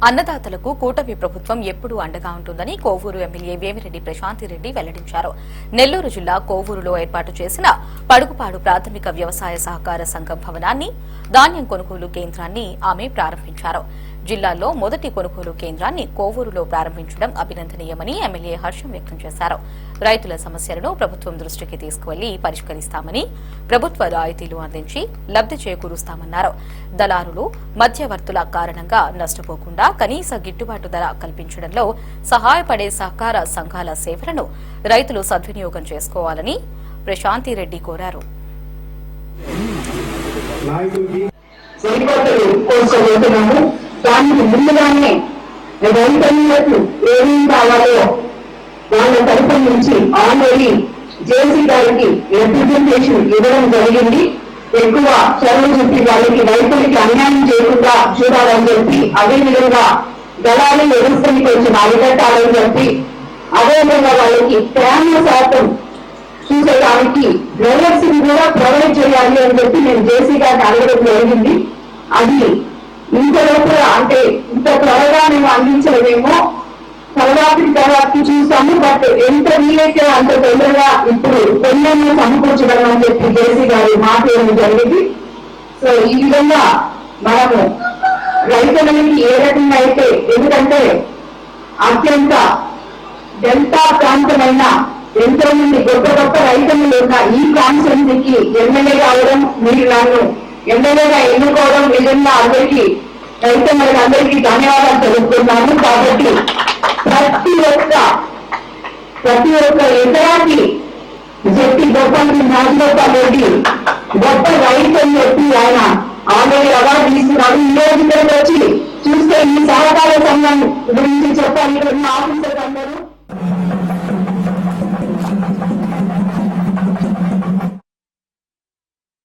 అన్నదాతలకు కూటమి ప్రభుత్వం ఎప్పుడూ అండగా ఉంటుందని కోవూరు ఎమ్మెల్యే వేమిరెడ్డి ప్రశాంతిరెడ్డి వెల్లడించారు. నెల్లూరు జిల్లా కోవూరులో ఏర్పాటు చేసిన పడుగుపాడు ప్రాథమిక వ్యవసాయ సహకార సంఘం భవనాన్ని, ధాన్యం కొనుగోలు కేంద్రాన్ని ఆమె ప్రారంభించారు. జిల్లాలో మొదటి కొనుగోలు కేంద్రాన్ని కోవూరులో ప్రారంభించడం అభినందనీయమని ఎమ్మెల్యే హర్షం వ్యక్తం చేశారు. రైతుల సమస్యలను ప్రభుత్వం దృష్టికి తీసుకువెళ్లి పరిష్కరిస్తామని, ప్రభుత్వ రాయితీలు అందించి లబ్ది చేకూరుస్తామన్నారు. దళారులు, మధ్యవర్తుల కారణంగా నష్టపోకుండా కనీస గిట్టుబాటు ధర కల్పించడంలో సహాయపడే సహకార సంఘాల సేవలను రైతులు సద్వినియోగం చేసుకోవాలని ప్రశాంతిరెడ్డి కోరారు. దానికి ముందుగానే రైతులకు ఏమేమి కావాలో వాళ్ళ తరఫు నుంచి ఆల్రెడీ జేసీ గారికి రిప్రజెంటేషన్ ఇవ్వడం జరిగింది. ఎక్కువ చొరవ చూపి వాళ్ళకి రైతులకి అన్యాయం చేయకుండా చూడాలని చెప్పి, అదేవిధంగా దళాలు వ్యవస్థని కొంచెం అరికట్టాలని చెప్పి, అదేవిధంగా వాళ్ళకి 50% చూసేదానికి డ్రైవర్స్ కూడా ప్రొవైడ్ చేయాలి అని చెప్పి నేను జేసీ గారిని అడగడం జరిగింది. అది ఇంత లోపల అంటే ఇంత త్వరగా మేము అందించలేమో, తర్వాత చూస్తాము. బట్ ఎంత వీలైతే అంత తొందరగా ఇప్పుడు కొన్ని సమకూర్చడం అని చెప్పి జేసీ గారు మాట్లాడడం జరిగింది. సో ఈ విధంగా మనము రైతులకి ఏ రకంగా అయితే, ఎందుకంటే అత్యంత డెల్టా ప్రాంతమైన ఎంతో మంది గొప్ప గొప్ప రైతులు ఉన్న ఈ కాన్స్టిట్యున్సీకి ఎమ్మెల్యే కావడం, మీరు నన్ను ఎమ్మెల్యేగా ఎన్నుకోవడం నిజంగా అందరికీ రైతులందరికీ ధన్యవాదాలు తెలుపుతున్నాను. కాబట్టి ప్రతి ఒక్క ఎకరాకి చెప్పి గొప్పకి రాజగోపాల్ రెడ్డి గొప్ప రైతు అని చెప్పి ఆయన ఆల్రెడీ అవార్డు తీసుకున్నాడు. ఈ రోజు ఇక్కడికి వచ్చి చూస్తే ఈ సహకార సంఘం గురించి చెప్పాలి ఆఫీసర్ అందరూ